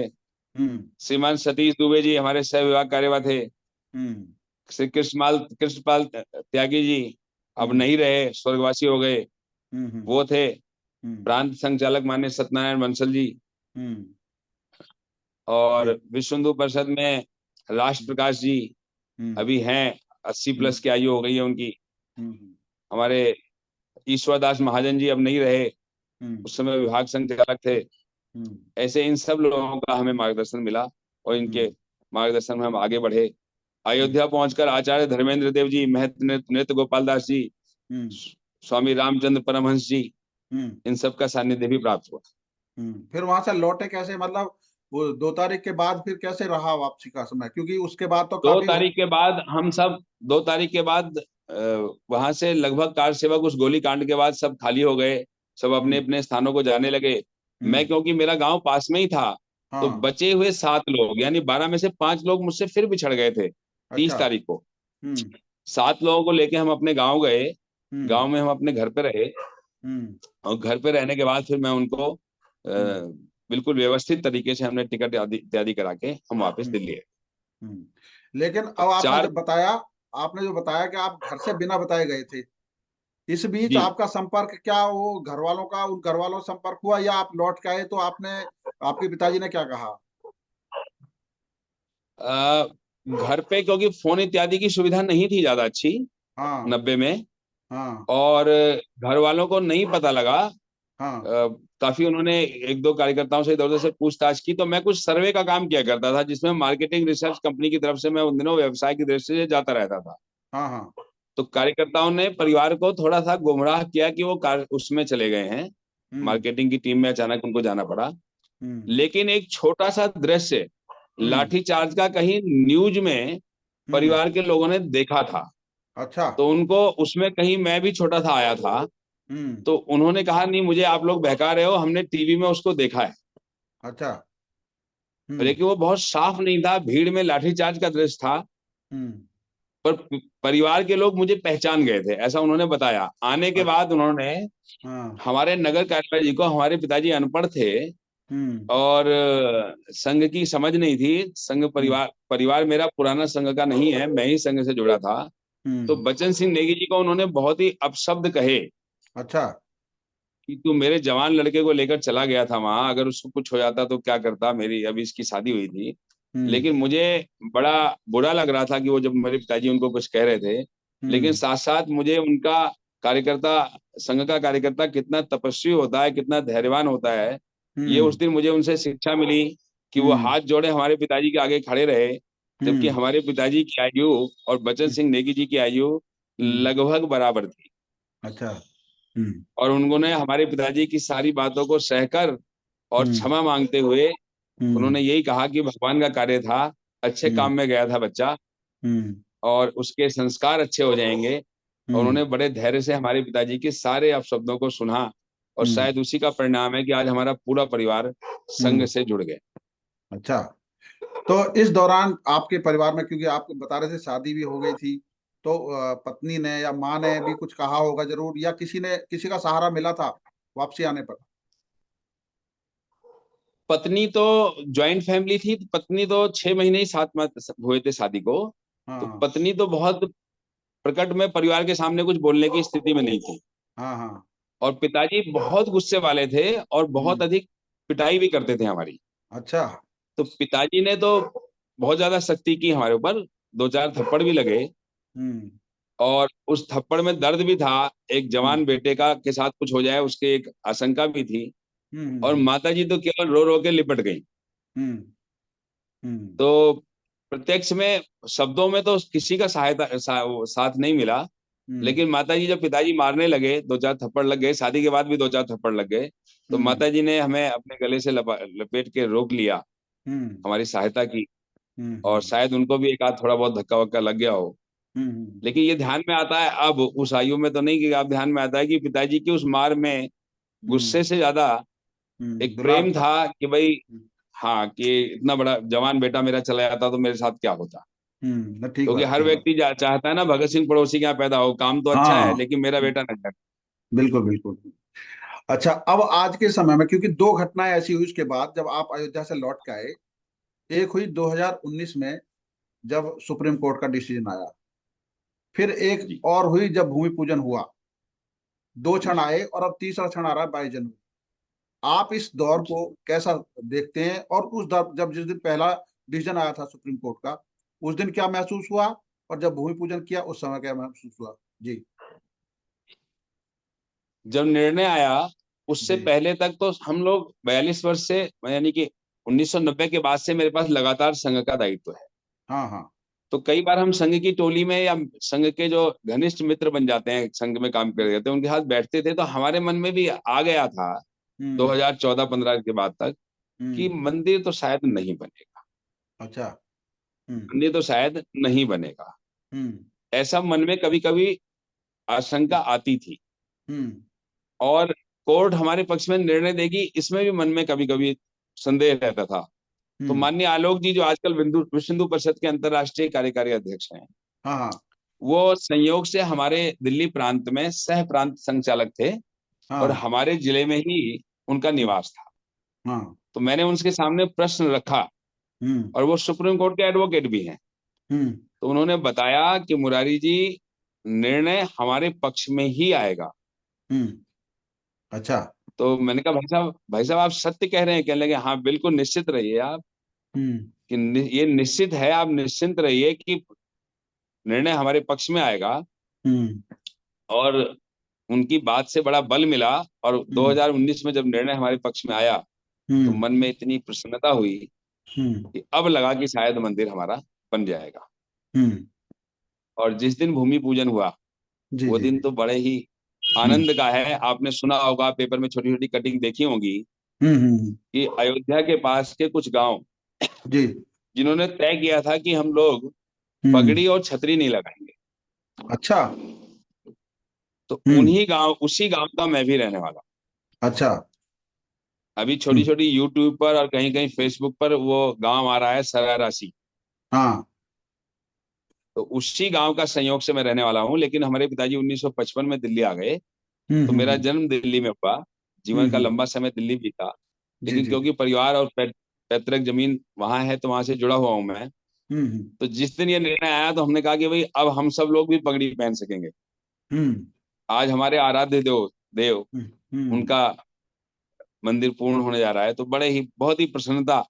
हम्म।
श्रीमान सतीश दुबे जी हमारे सह विभाग कार्यवाह थे।
हम्म।
श्री कृष्णपाल त्यागी जी अब
हम्म।
नहीं रहे, स्वर्गवासी हो गए,
हम्म। हम्म।
वो थे।
हम्म।
प्रांत संचालक मान्य सत्यनारायण बंसल जी,
हम्म।
और
जी।
विश्व हिंदू परिषद में राष्ट्र प्रकाश जी
हम्म।
अभी हैं, 80
हम्म।
प्लस की आयु हो गई है उनकी।
हम्म।
हमारे ईश्वर दास महाजन जी अब नहीं रहे,
हम्म।
उस समय विभाग संचालक थे।
हम्म।
ऐसे इन सब लोगों का हमें मार्गदर्शन मिला और इनके
हम्म।
मार्गदर्शन में हम आगे बढ़े।
हम्म।
अयोध्या पहुंचकर आचार्य धर्मेंद्र देव जी, महंत नृत्य गोपाल दास जी,
हम्म।
स्वामी रामचंद्र परमहंस जी,
हम्म।
इन सब का सानिध्य भी प्राप्त हुआ।
फिर वहां से लौटे कैसे, मतलब वो 2 तारीख के बाद फिर कैसे रहा वापसी का समय, क्योंकि उसके बाद तो
दो
काफी
तारीख के बाद हम सब 2 तारीख के बाद वहां से लगभग कार सेवक उस गोली कांड के बाद सब खाली हो गए, सब अपने
हम्म।
अपने स्थानों को जाने लगे। मैं,
हम्म।
क्योंकि मेरा गांव पास में ही था, तो
हाँ।
बचे हुए 7 लोग यानी 12 में से 5 लोग मुझसे फिर बिछड़ गए थे
अच्छा।
30 तारीख को।
हम्म।
7 लोगों को लेके हम अपने गांव गए।
हम्म।
गांव में हम अपने घर पे रहे,
हम्म।
और घर पे रहने के बाद फिर मैं उनको
हम्म।
बिल्कुल व्यवस्थित तरीके से हमने टिकट आदि इत्यादि करा के हम वापस
हम्म।
दिल्ली आए।
लेकिन
और
अब आपने
चार
जब बताया, आपने जो बताया कि आप घर से बिना बताए गए थे, इस बीच
जी,
आपका संपर्क क्या वो घर वालों का, उन घर वालों से संपर्क हुआ, या आप लौट के आए तो आपने, आपके पिताजी ने क्या कहा?
अ, घर पे क्योंकि फोन इत्यादि की सुविधा नहीं थी ज्यादा अच्छी
हाँ।
90 में,
हाँ।
और घर वालों को नहीं पता लगा।
हाँ।
काफी उन्होंने एक दो कार्यकर्ताओं से इधर उधर से पूछताछ की, तो मैं कुछ सर्वे का काम किया करता था जिसमें मार्केटिंग रिसर्च कंपनी की तरफ से मैं उन दिनों व्यवसाय की दृष्टि से जाता रहता था।
हाँ। हाँ।
तो कार्यकर्ताओं ने परिवार को थोड़ा सा गुमराह किया कि वो उसमें चले गए हैं,
हम्म।
मार्केटिंग की टीम में अचानक उनको जाना पड़ा।
हम्म।
लेकिन एक छोटा सा दृश्य
हम्म।
लाठीचार्ज का कहीं न्यूज में
हम्म।
परिवार के लोगों ने देखा था,
अच्छा।
तो उनको उसमें कहीं मैं भी छोटा सा आया था,
हम्म।
तो उन्होंने कहा नहीं मुझे आप लोग बहका रहे हो, हमने टीवी में उसको देखा है।
अच्छा। हम्म।
लेकिन वो बहुत साफ नहीं था, भीड़ में लाठीचार्ज का दृश्य था।
हम्म।
पर परिवार के लोग मुझे पहचान गए थे, ऐसा उन्होंने बताया। आने के
अच्छा।
बाद उन्होंने
हाँ।
हमारे नगर कार्यालय जी को, हमारे पिताजी अनपढ़ थे
हम्म।
और संघ की समझ नहीं थी, संघ
हम्म।
परिवार परिवार मेरा पुराना संघ का नहीं है, मैं ही संघ से जुड़ा था। तो
हम्म।
बचन सिंह नेगी जी को उन्होंने बहुत ही अपशब्द कहे
अच्छा।
कि तू मेरे जवान लड़के को लेकर चला गया था वहां, अगर उसको कुछ हो जाता तो क्या करता, मेरी अभी इसकी शादी हुई थी।
हम्म।
लेकिन मुझे बड़ा बुरा लग रहा था कि वो जब मेरे पिताजी उनको कुछ कह रहे थे, लेकिन
हम्म।
साथ साथ मुझे उनका कार्यकर्ता, संघ का कार्यकर्ता कितना तपस्वी होता है, कितना धैर्यवान होता है, ये
हम्म।
उस दिन मुझे उनसे शिक्षा मिली कि वो
हम्म।
हाथ जोड़े हमारे पिताजी के आगे खड़े रहे। जबकि
हम्म।
हमारे पिताजी की आयु और बचन सिंह नेगी जी की आयु
हम्म।
लगभग बराबर थी,
अच्छा। हम्म।
और उन्होंने हमारे पिताजी की सारी बातों को सहकर और
हम्म।
क्षमा मांगते हुए
हम्म।
उन्होंने यही कहा कि भगवान का कार्य था, अच्छे
हम्म।
काम में गया था बच्चा,
हम्म।
और उसके संस्कार अच्छे हो जाएंगे। और
हम्म।
उन्होंने बड़े धैर्य से हमारे पिताजी के सारे अपशब्दों को सुना, और
हम्म।
शायद उसी का परिणाम है कि आज हमारा पूरा परिवार संघ
हम्म।
से जुड़ गया।
अच्छा। तो इस दौरान आपके परिवार में, क्योंकि आप बता रहे थे शादी भी हो गई थी, तो पत्नी ने या माँ ने भी कुछ कहा होगा जरूर, या किसी ने, किसी का सहारा मिला था वापसी आने पर?
पत्नी तो, ज्वाइंट फैमिली थी, पत्नी तो 6 महीने ही साथ में हुए थे शादी को, तो
हाँ।
पत्नी तो बहुत प्रकट में परिवार के सामने कुछ बोलने की स्थिति में नहीं थी।
हाँ। हाँ।
और पिताजी बहुत गुस्से वाले थे और बहुत
हम्म।
अधिक पिटाई भी करते थे हमारी।
अच्छा।
तो पिताजी ने तो बहुत ज्यादा सख्ती की हमारे ऊपर, 2 4 थप्पड़ भी लगे,
हम्म।
और उस थप्पड़ में दर्द भी था, एक
हम्म।
जवान बेटे का के साथ कुछ हो जाए उसके एक आशंका भी थी। और
हम्म।
माता जी तो केवल रो रो के लिपट गई।
हम्म। हम्म।
तो प्रत्यक्ष में शब्दों में तो किसी का साथ नहीं मिला, लेकिन माता जी जब पिताजी मारने लगे, दो चार थप्पड़ लग गए, शादी के बाद भी दो चार थप्पड़ लग गए, तो माता जी ने हमें अपने गले से लपेट के रोक लिया, हमारी सहायता की। और शायद उनको भी एक आध थोड़ा बहुत धक्का वक्का लग गया हो। लेकिन ये ध्यान में आता है अब, उस आयु में तो नहीं, कि अब ध्यान में आता है कि पिताजी की उस मार में गुस्से से ज्यादा एक
दुलार
प्रेम
था।
था कि भाई, हाँ, कि इतना बड़ा जवान बेटा मेरा चला जाता तो मेरे साथ क्या होता।
ना ठीक
क्योंकि
बात,
हर
ठीक बात।
व्यक्ति चाहता है ना भगत सिंह पड़ोसी के यहाँ पैदा हो, काम तो अच्छा है
हाँ,
लेकिन मेरा बेटा न जाए।
बिल्कुल बिल्कुल। अच्छा, अब आज के समय में क्योंकि दो घटनाएं ऐसी हुई उसके बाद जब आप अयोध्या से लौट के आए। एक हुई 2019 में, जब सुप्रीम कोर्ट का डिसीजन आया। फिर एक
जी
और हुई जब भूमि पूजन हुआ। दो क्षण
जी
आए और अब तीसरा क्षण आ रहा है 22 जनवरी। आप इस दौर
जी।
को कैसा देखते हैं? और उस दौर जब जिस दिन पहला डिसीजन आया था सुप्रीम कोर्ट का, उस दिन क्या महसूस हुआ? और जब भूमि पूजन किया उस समय क्या महसूस हुआ? जी।
जब निर्णय आया उससे
जी।
पहले तक तो हम लोग 42 वर्ष से, यानी कि 1990 के बाद से मेरे पास लगातार संघ का दायित्व है।
हाँ हाँ।
तो कई बार हम संघ की टोली में या संघ के जो घनिष्ठ मित्र बन जाते हैं, संघ में काम कर जाते हैं, उनके साथ बैठते थे, तो हमारे मन में भी आ गया था
हम्म
2014-15 के बाद तक कि
हम्म।
मंदिर तो शायद नहीं बनेगा,
अच्छा।
मंदिर तो शायद नहीं बनेगा।
हम्म
ऐसा मन में कभी कभी आशंका आती थी।
हम्म
और कोर्ट हमारे पक्ष में निर्णय देगी, इसमें भी मन में कभी कभी संदेह रहता था। तो
हम्म।
माननीय आलोक जी, जो आजकल विश्व हिंदू परिषद के अंतर्राष्ट्रीय कार्यकारी अध्यक्ष हैं,
हाँ हाँ
वो संयोग से हमारे दिल्ली प्रांत में सह प्रांत संचालक थे, और
हाँ।
हमारे जिले में ही उनका निवास था।
हाँ।
तो मैंने उनके सामने प्रश्न रखा,
हम्म
और वो सुप्रीम कोर्ट के एडवोकेट भी हैं।
हम्म।
तो उन्होंने बताया कि मुरारी जी, निर्णय हमारे पक्ष में ही आएगा।
हम्म। अच्छा।
तो मैंने कहा, भाई साहब आप सत्य कह रहे हैं? कहने लगे, हाँ बिल्कुल निश्चित रहिए आप,
हम्म
कि ये निश्चित है, आप निश्चिंत रहिए कि निर्णय हमारे पक्ष में आएगा।
हम्म
और उनकी बात से बड़ा बल मिला, और
हम्म
2019 में जब निर्णय हमारे पक्ष में आया, तो
हम्म
मन में इतनी प्रसन्नता हुई
हम्म
कि अब लगा कि शायद मंदिर हमारा बन जाएगा।
हम्म।
और जिस दिन भूमि पूजन हुआ,
जी
वो
जी
दिन
जी।
तो बड़े ही
हम्म
आनंद का है। आपने सुना होगा, पेपर में छोटी छोटी कटिंग देखी होगी,
हम्म।
कि अयोध्या के पास के कुछ गांव,
जी।
जिन्होंने तय किया था कि हम लोग
हम्म।
पगड़ी और छतरी नहीं लगाएंगे,
अच्छा।
तो
हम्म।
उन्हीं गांव, उसी गांव का मैं भी रहने वाला हूं।
अच्छा।
अभी छोटी
हम्म।
छोटी यूट्यूब पर और कहीं कहीं फेसबुक पर वो गांव आ रहा है, सरारासी।
हाँ।
तो उसी गांव का संयोग से मैं रहने वाला हूँ। लेकिन हमारे पिताजी 1955 में दिल्ली आ गए, तो मेरा
हम्म।
जन्म दिल्ली में हुआ, जीवन का
हम्म।
लंबा समय दिल्ली बीता।
जी
लेकिन
जी जी।
क्योंकि परिवार और पैतृक जमीन वहां है, तो वहां से जुड़ा हुआ हूं मैं।
हम्म।
तो जिस दिन ये निर्णय आया, तो हमने कहा कि भाई अब हम सब लोग भी पगड़ी पहन सकेंगे।
हम्म
आज हमारे आराध्य देव देव
हम्म हम्म
उनका मंदिर पूर्ण होने जा रहा है, तो बड़े ही, बहुत ही प्रसन्नता। और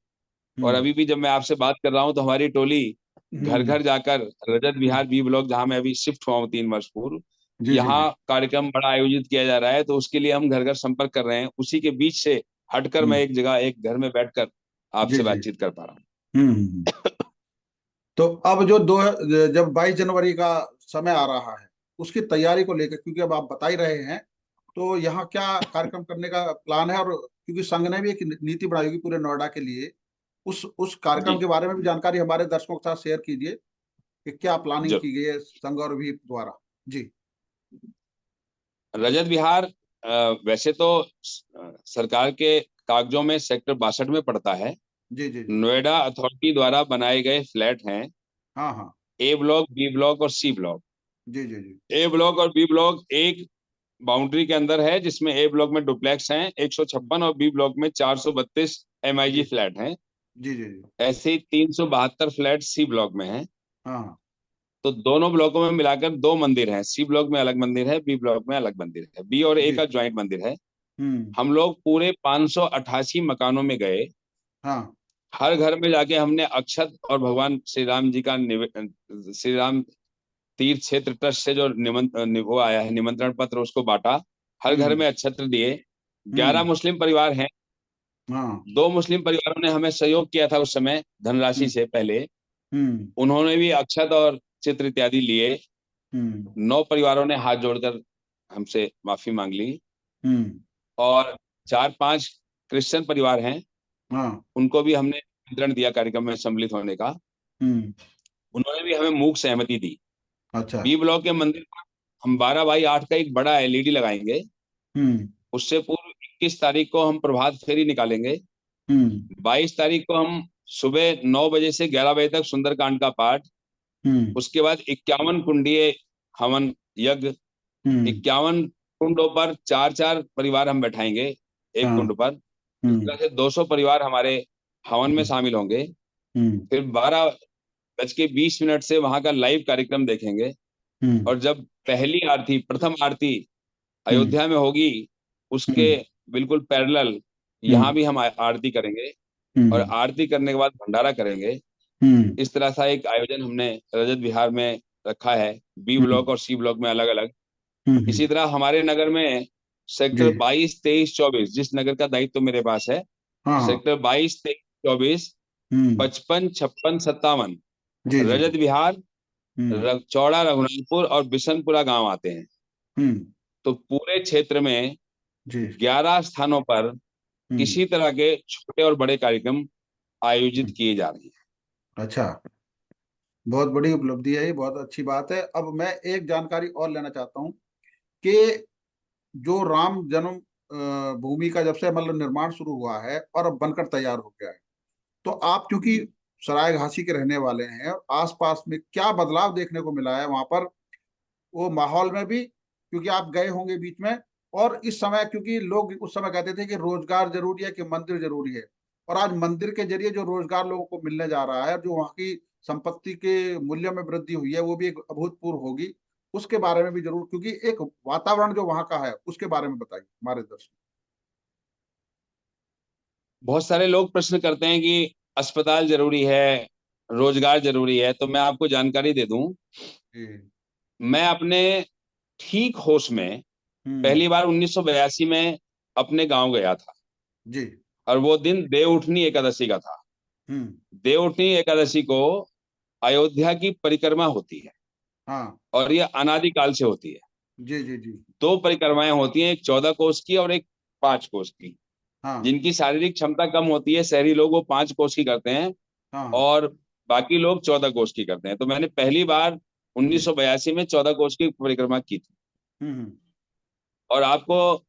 हम्म
अभी भी जब मैं आपसे बात कर रहा हूँ, तो हमारी टोली घर
हम्म
घर जाकर, रजत
हम्म।
विहार बी ब्लॉक, जहां मैं अभी शिफ्ट हुआ हूँ 3 वर्ष पूर्व,
जी जी जी।
यहाँ कार्यक्रम बड़ा आयोजित किया जा रहा है, तो उसके लिए हम घर घर संपर्क कर रहे हैं। उसी के बीच से हटकर मैं
हम्म।
एक जगह, एक घर में बैठकर
जी
आपसे
जी।
बातचीत कर पा रहा हूँ।
हम्म। तो अब जो दो जब 22 जनवरी का समय आ रहा है, उसकी तैयारी को लेकर, क्योंकि अब आप बता ही रहे हैं, तो यहाँ क्या कार्यक्रम करने का प्लान है? और क्योंकि संघ ने भी एक नीति बनाई होगी पूरे नोएडा के लिए, उस कार्यक्रम
जी
के बारे में भी जानकारी हमारे दर्शकों के साथ शेयर कीजिए कि क्या प्लानिंग
जरूर।
की गई है संघ और भी द्वारा। जी
रजत विहार वैसे तो सरकार के कागजों में सेक्टर 62 में पड़ता है।
जी जी जी।
नोएडा अथॉरिटी द्वारा बनाए गए फ्लैट हैं,
हाँ हाँ।
ए ब्लॉक, बी ब्लॉक और सी ब्लॉक।
जी जी जी।
ए ब्लॉक और बी ब्लॉक एक बाउंड्री के अंदर है, जिसमें ए ब्लॉक में डुप्लेक्स हैं 156, और बी ब्लॉक में 432 एमआईजी
जी
फ्लैट हैं।
जी जी जी।
ऐसे ही 372 फ्लैट सी ब्लॉक में हैं।
हाँ हाँ।
तो दोनों ब्लॉकों में मिलाकर दो मंदिर हैं, सी ब्लॉक में अलग मंदिर है, बी ब्लॉक में अलग मंदिर है, बी और ए
जी।
का ज्वाइंट मंदिर है।
हम्म।
हम लोग पूरे 588 मकानों में गए।
हाँ।
हर घर में जाके हमने अक्षत और भगवान श्री राम जी का श्री राम तीर्थ क्षेत्र ट्रस्ट से जो वो आया है निमंत्रण पत्र, उसको बांटा। हर घर
हम्म
में अक्षत्र दिए। 11
हम्म।
मुस्लिम परिवार हैं।
हाँ।
2 मुस्लिम परिवारों ने हमें सहयोग किया था उस समय, धनराशि
हम्म
से पहले। उन्होंने भी अक्षत और चित्र इत्यादि लिए। 9 परिवारों ने हाथ जोड़कर हमसे माफी मांग ली। और 4-5 क्रिश्चियन परिवार हैं,
हाँ।
उनको भी हमने निमंत्रण दिया कार्यक्रम में सम्मिलित होने का। उन्होंने भी हमें मूक सहमति दी।
अच्छा।
बी ब्लॉक के मंदिर पर हम 12/8 का एक बड़ा एलईडी लगाएंगे। उससे पूर्व 21 तारीख को हम प्रभात फेरी निकालेंगे। 22 तारीख को हम सुबह 9 बजे से 11 बजे तक सुंदरकांड का पाठ। उसके बाद 51 कुंडीय हवन यज्ञ। 51 कुंडों पर 4-4 परिवार हम बैठाएंगे एक
हाँ।
कुंड पर। इस तरह से 200 परिवार हमारे हवन में शामिल होंगे। फिर 12:20 से वहां का लाइव कार्यक्रम देखेंगे। और जब पहली आरती, प्रथम आरती अयोध्या में होगी, उसके बिल्कुल पैरेलल यहाँ भी हम आरती करेंगे। और आरती करने के बाद भंडारा करेंगे। इस तरह का एक आयोजन हमने रजत विहार में रखा है, बी ब्लॉक और सी ब्लॉक में अलग अलग। इसी तरह हमारे नगर में
जी।
सेक्टर 22, 23, 24, जिस नगर का दायित्व मेरे पास है,
हाँ हाँ।
सेक्टर 22, 23, 24, 55, 56, 57
जी जी।
रजत विहार,
हम्म
चौड़ा रघुनाथपुर और बिशनपुरा गांव आते हैं।
हम्म
तो पूरे क्षेत्र में
जी।
11 स्थानों पर
हम्म
किसी तरह के छोटे और बड़े कार्यक्रम आयोजित
हम्म।
किए जा रहे हैं।
अच्छा, बहुत बड़ी उपलब्धि है ये, बहुत अच्छी बात है। अब मैं एक जानकारी और लेना चाहता हूँ कि जो राम जन्म भूमि का जब से मतलब निर्माण शुरू हुआ है और अब बनकर तैयार हो गया है, तो आप क्योंकि सरायघासी के रहने वाले हैं, और आसपास में क्या बदलाव देखने को मिला है वहां पर, वो माहौल में भी, क्योंकि आप गए होंगे बीच में, और इस समय क्योंकि लोग उस समय कहते थे कि रोजगार जरूरी है कि मंदिर जरूरी है, और आज मंदिर के जरिए जो रोजगार लोगों को मिलने जा रहा है, जो वहाँ की संपत्ति के मूल्य में वृद्धि हुई है, वो भी एक अभूतपूर्व होगी। उसके बारे में भी जरूर, क्योंकि एक वातावरण जो वहाँ का है उसके बारे में बताइए हमारे दर्शक।
बहुत सारे लोग प्रश्न करते हैं कि अस्पताल जरूरी है, रोजगार जरूरी है। तो मैं आपको जानकारी दे दूं,
जी।
मैं अपने ठीक होश में
हम्म।
पहली बार 1982 में अपने गांव गया था।
जी।
और वो दिन देवउठनी एकादशी का था।
हम्म।
देवउठनी एकादशी को अयोध्या की परिक्रमा होती है,
हाँ।
और ये अनादिकाल से होती है।
जी जी जी।
2 परिक्रमाएं होती हैं, एक 14 कोस की और एक 5 कोस की।
हाँ
जिनकी शारीरिक क्षमता कम होती है, शहरी लोग, वो 5 कोस की करते हैं,
हाँ।
और बाकी लोग 14 कोस की करते हैं। तो मैंने पहली बार
जी।
1982 में 14 कोस की परिक्रमा की थी।
हम्म
और आपको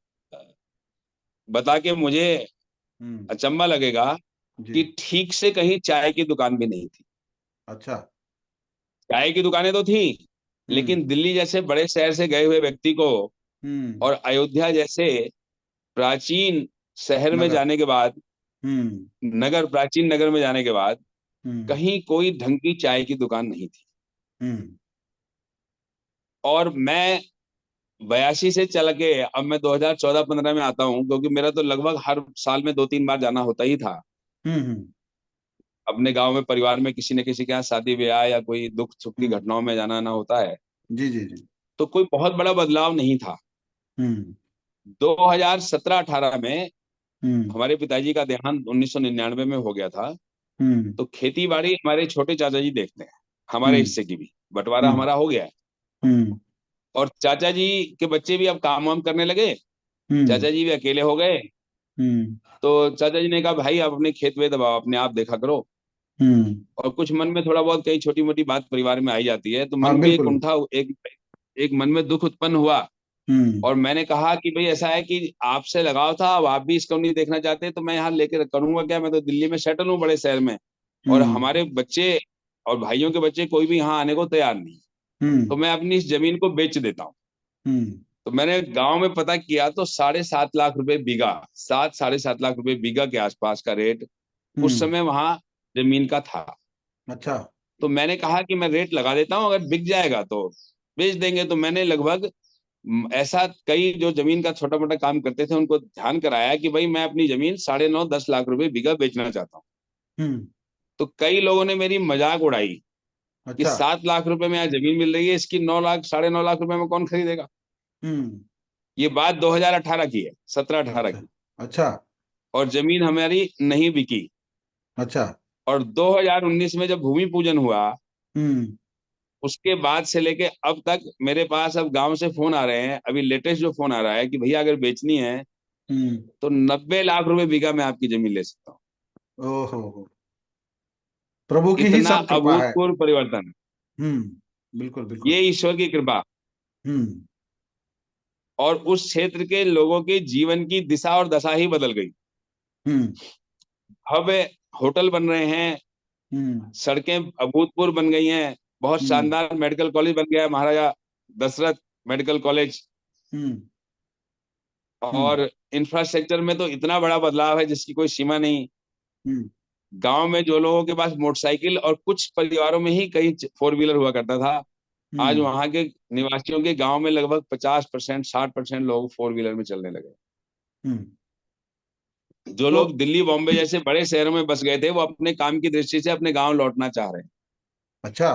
बता के मुझे
हम्म।
अचंभा लगेगा
जी।
कि ठीक से कहीं चाय की दुकान भी नहीं थी।
अच्छा।
चाय की दुकानें तो थी,
हम्म
लेकिन दिल्ली जैसे बड़े शहर से गए हुए व्यक्ति को
हम्म।
और अयोध्या जैसे प्राचीन शहर में
नगर।
जाने के बाद,
हम्म
नगर, प्राचीन नगर में जाने के बाद,
हम्म
कहीं कोई ढंग की चाय की दुकान नहीं थी।
हम्म।
और मैं 82 से चल के अब मैं 2014-15 में आता हूँ, क्योंकि मेरा तो लगभग हर साल में 2-3 बार जाना होता ही था।
हम्म।
अपने गांव में परिवार में किसी न किसी के यहाँ शादी ब्याह या कोई दुख सुख की
हम्म।
घटनाओं में जाना आना होता है।
जी जी जी।
तो कोई बहुत बड़ा बदलाव नहीं था।
हम्म
2017-18 में
हम्म
हमारे पिताजी का देहांत 1999 में हो गया था।
हम्म
तो खेती बाड़ी हमारे छोटे चाचा जी देखते हैं, हमारे
हम्म
हिस्से की भी बंटवारा
हम्म
हमारा हो गया है।
हम्म
और चाचा जी के बच्चे भी अब काम वाम करने लगे,
हम्म
चाचा जी भी अकेले हो गए।
हम्म
तो चाचा जी ने कहा, भाई आप अपने खेत वेत दबाओ, अपने आप देखा करो।
हम्म।
और कुछ मन में थोड़ा बहुत कई छोटी मोटी बात परिवार में आई जाती है, तो
हाँ
मन भी एक
बिल्कुल।
उंठा, एक मन में दुख उत्पन्न हुआ।
हम्म
और मैंने कहा कि भाई ऐसा है कि आपसे लगाव था, अब आप भी इसको नहीं देखना चाहते, तो मैं यहाँ लेकर करूंगा क्या, मैं तो दिल्ली में सेटल हूँ, बड़े शहर में। और
हम्म
हमारे बच्चे और भाइयों के बच्चे कोई भी यहाँ आने को तैयार नहीं। तो
हम्म
मैं अपनी इस जमीन को बेच देता हूँ।
हम्म
तो मैंने गांव में पता किया, तो 7.5 लाख रुपए बीघा, 7-7.5 लाख रुपए बीघा के आसपास का रेट उस
हम्म।
समय वहां जमीन का था।
अच्छा।
तो मैंने कहा कि मैं रेट लगा देता हूँ, अगर बिक जाएगा तो बेच देंगे। तो मैंने लगभग ऐसा कई जो जमीन का छोटा मोटा काम करते थे उनको ध्यान कराया कि भाई मैं अपनी जमीन 9.5-10 लाख रुपए बीघा बेचना चाहता हूँ।
हम्म।
तो कई लोगों ने मेरी मजाक उड़ाई कि
अच्छा।
7 लाख रुपए में यहाँ जमीन मिल रही है, इसकी 9 लाख 9.5 लाख रुपए में कौन खरीदेगा।
हम्म।
ये बात 2018 की है, 17-18
अच्छा।
की।
अच्छा।
और जमीन हमारी नहीं बिकी।
अच्छा।
और 2019 में जब भूमि पूजन हुआ,
हम्म
उसके बाद से लेके अब तक मेरे पास अब गांव से फोन आ रहे हैं। अभी लेटेस्ट जो फोन आ रहा है कि भैया अगर बेचनी है
हम्म।
तो 90 लाख रुपए बीघा में आपकी जमीन ले सकता हूँ।
ओहो, प्रभु की ही
इतना
सब कृपा है।
अभूतपूर्व परिवर्तन,
बिल्कुल बिल्कुल।
ये ईश्वर की कृपा।
हम्म
और उस क्षेत्र के लोगों के जीवन की दिशा और दशा ही बदल गई।
हम्म
भव्य होटल बन रहे हैं,
हम्म
सड़कें अभूतपूर्व बन गई हैं, बहुत
हम्म
शानदार मेडिकल कॉलेज बन गया है, महाराजा दशरथ मेडिकल कॉलेज।
हम्म हम्म
और इंफ्रास्ट्रक्चर में तो इतना बड़ा बदलाव है जिसकी कोई सीमा नहीं।
हम्म
गांव में जो लोगों के पास मोटरसाइकिल और कुछ परिवारों में ही कहीं फोर व्हीलर हुआ करता था, आज
हम्म
वहां के निवासियों के गांव में लगभग 50% 60% लोग फोर व्हीलर में चलने लगे।
हम्म।
जो
तो
लोग दिल्ली बॉम्बे जैसे बड़े शहरों में बस गए थे, वो अपने काम की दृष्टि से अपने गांव लौटना चाह रहे हैं।
अच्छा।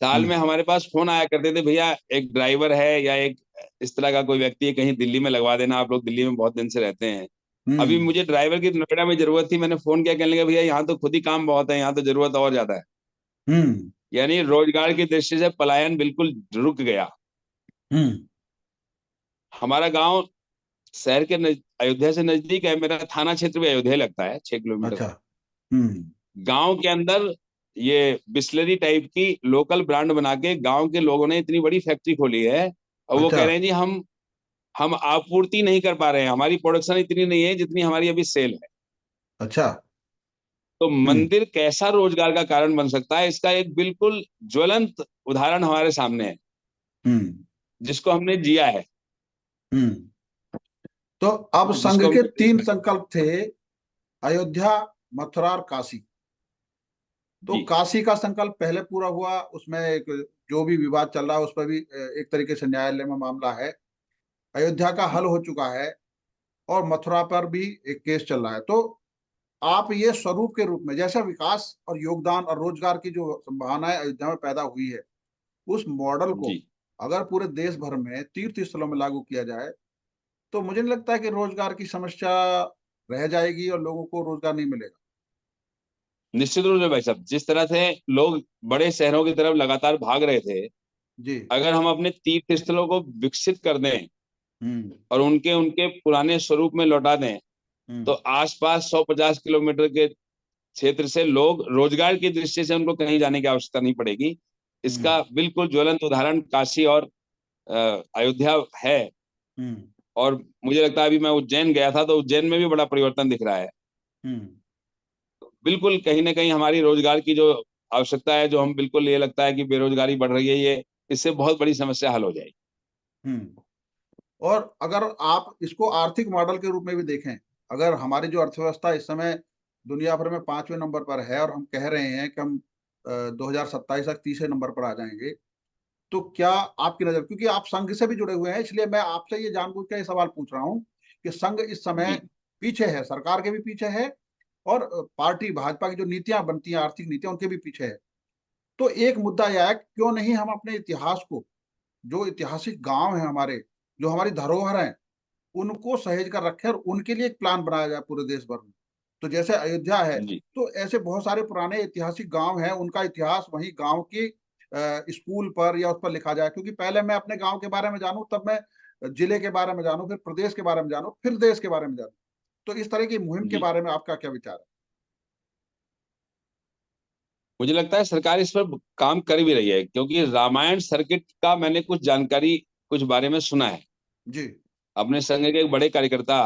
साल में
हम्म
हमारे पास फोन आया करते थे, भैया एक ड्राइवर है या एक इस तरह का कोई व्यक्ति है, कहीं दिल्ली में लगवा देना, आप लोग दिल्ली में बहुत दिन से रहते हैं। अभी
हम्म
मुझे ड्राइवर की नोएडा में जरूरत थी, मैंने फोन किया, कहने लगे भैया यहाँ तो खुद ही काम बहुत है, यहाँ तो जरूरत और ज्यादा है।
हम्म
यानी रोजगार की दृष्टि से पलायन बिल्कुल रुक गया।
हम्म।
हमारा गांव शहर के अयोध्या से नजदीक है, मेरा थाना क्षेत्र भी अयोध्या लगता है, 6 किलोमीटर।
अच्छा। हम्म
गांव के अंदर ये बिस्लरी टाइप की लोकल ब्रांड बना के गांव के लोगों ने इतनी बड़ी फैक्ट्री खोली है। और वो
अच्छा
कह रहे हैं जी हम आपूर्ति नहीं कर पा रहे हैं, हमारी प्रोडक्शन इतनी नहीं है जितनी हमारी अभी सेल है।
अच्छा।
तो
हम्म
मंदिर कैसा रोजगार का कारण बन सकता है, इसका एक बिल्कुल ज्वलंत उदाहरण हमारे सामने है,
हम्म
जिसको हमने जिया है,
हम्म। तो अब संघ
जिसको
के
हमने
तीन
देखा है।
संकल्प थे: अयोध्या, मथुरा और काशी। तो
जी
काशी का संकल्प पहले पूरा हुआ, उसमें एक जो भी विवाद चल रहा है उस पर भी एक तरीके से न्यायालय में मामला है। अयोध्या का हल हो चुका है और मथुरा पर भी एक केस चल रहा है। तो आप ये स्वरूप के रूप में, जैसे विकास और योगदान और रोजगार की जो संभावनाएं अयोध्या में पैदा हुई है, उस मॉडल को
जी।
अगर पूरे देश भर में तीर्थ स्थलों में लागू किया जाए तो मुझे नहीं लगता है कि रोजगार की समस्या रह जाएगी और लोगों को रोजगार नहीं मिलेगा।
निश्चित रूप से भाई साहब, जिस तरह से लोग बड़े शहरों की तरफ लगातार भाग रहे थे,
जी।
अगर हम अपने तीर्थ स्थलों को विकसित कर दें
हम्म
और उनके उनके पुराने स्वरूप में लौटा दें, तो
हम्म
आसपास 150 किलोमीटर के क्षेत्र से लोग रोजगार की दृष्टि से उनको कहीं जाने की आवश्यकता नहीं पड़ेगी।
हम्म
इसका बिल्कुल ज्वलंत उदाहरण काशी और अयोध्या है।
हम्म
और मुझे लगता है, अभी मैं उज्जैन गया था तो उज्जैन में भी बड़ा परिवर्तन दिख रहा है।
हम्म
बिल्कुल कहीं ना कहीं हमारी रोजगार की जो आवश्यकता है, जो हम बिल्कुल ये लगता है कि बेरोजगारी बढ़ रही है, ये इससे बहुत बड़ी समस्या हल हो जाएगी।
हम्म। और अगर आप इसको आर्थिक मॉडल के रूप में भी देखें, अगर हमारी जो अर्थव्यवस्था इस समय दुनिया भर में 5वें नंबर पर है और हम कह रहे हैं कि हम 2027 तक 30वें नंबर पर आ जाएंगे, तो क्या आपकी नजर, क्योंकि आप संघ से भी जुड़े हुए हैं इसलिए मैं आपसे ये जानबूझ के ये सवाल पूछ रहा हूँ कि संघ इस समय
जी
पीछे है, सरकार के भी पीछे है और पार्टी भाजपा की जो नीतियां बनती हैं, आर्थिक नीतियां, उनके भी पीछे है। तो एक मुद्दा यह है, क्यों नहीं हम अपने इतिहास को, जो ऐतिहासिक गांव है हमारे, जो हमारी धरोहर है, उनको सहेज कर रखे और उनके लिए एक प्लान बनाया जाए पूरे देश भर में। तो जैसे अयोध्या है,
जी
तो ऐसे बहुत सारे पुराने ऐतिहासिक गांव हैं, उनका इतिहास वहीं गांव के स्कूल पर या उस पर लिखा जाए, क्योंकि पहले मैं अपने गांव के बारे में जानूं, तब मैं जिले के बारे में जानूं, फिर प्रदेश के बारे में जानूं, फिर देश के बारे में जानूं। तो इस तरह की मुहिम के
जी।
बारे में आपका क्या विचार
मुझे लगता है सरकार इस पर काम कर भी रही है, क्योंकि रामायण सर्किट का मैंने कुछ जानकारी कुछ बारे में सुना है।
है? जी।
अपने संघ के एक बड़े कार्यकर्ता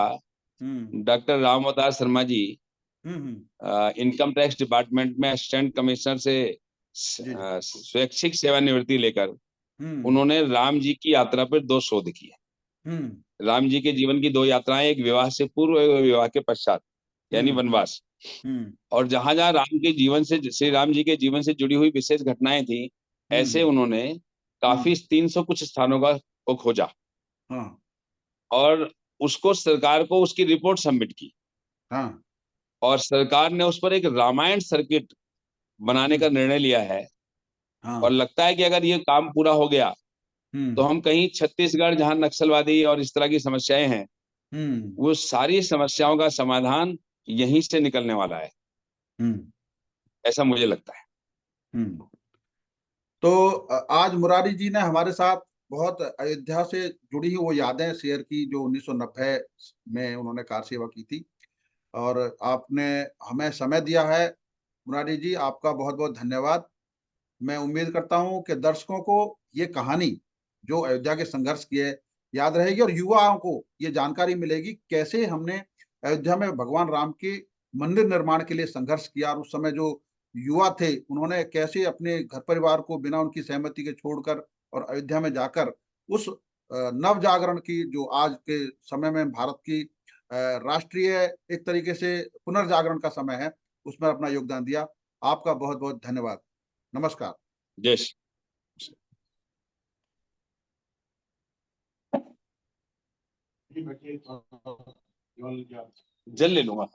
हम्म
डॉक्टर राम अवतार शर्मा जी
हम्म।
इनकम टैक्स डिपार्टमेंट में असिस्टेंट कमिश्नर से
जी जी।
स्वैच्छिक सेवानिवृत्ति लेकर
हम्म
उन्होंने राम जी की यात्रा पर 2 शोध किए।
हम्म
राम जी के जीवन की 2 यात्राएं, एक विवाह से पूर्व, एक विवाह के पश्चात, यानी
हम्म
वनवास।
हम्म
और जहां जहां राम के जीवन से, श्री राम जी के जीवन से जुड़ी हुई विशेष घटनाएं थी, ऐसे
हम्म
उन्होंने काफी
हम्म।
300 कुछ स्थानों का को खोजा
हाँ
और उसको सरकार को उसकी रिपोर्ट सबमिट की।
हाँ।
और सरकार ने उस पर एक रामायण सर्किट बनाने का
हम्म
निर्णय लिया है। और
हाँ।
लगता है कि अगर ये काम पूरा हो गया तो
हम्म
हम कहीं छत्तीसगढ़, जहां नक्सलवादी और इस तरह की समस्याएं हैं,
हम्म
वो सारी समस्याओं का समाधान यहीं से निकलने वाला है। ऐसा मुझे लगता है।
तो आज मुरारी जी ने हमारे साथ बहुत अयोध्या से जुड़ी हुई वो यादें शेयर की जो 1990 में उन्होंने कार सेवा की थी, और आपने हमें समय दिया है। मुरारी जी, आपका बहुत बहुत धन्यवाद। मैं उम्मीद करता हूं कि दर्शकों को ये कहानी जो अयोध्या के संघर्ष की है याद रहेगी, और युवाओं को ये जानकारी मिलेगी कैसे हमने अयोध्या में भगवान राम के मंदिर निर्माण के लिए संघर्ष किया, और उस समय जो युवा थे उन्होंने कैसे अपने घर परिवार को बिना उनकी सहमति के छोड़कर और अयोध्या में जाकर उस नव जागरण की जो आज के समय में भारत की राष्ट्रीय एक तरीके से पुनर्जागरण का समय है, उसमें अपना योगदान दिया। आपका बहुत बहुत धन्यवाद। नमस्कार।
जय श्री जल ले लूंगा।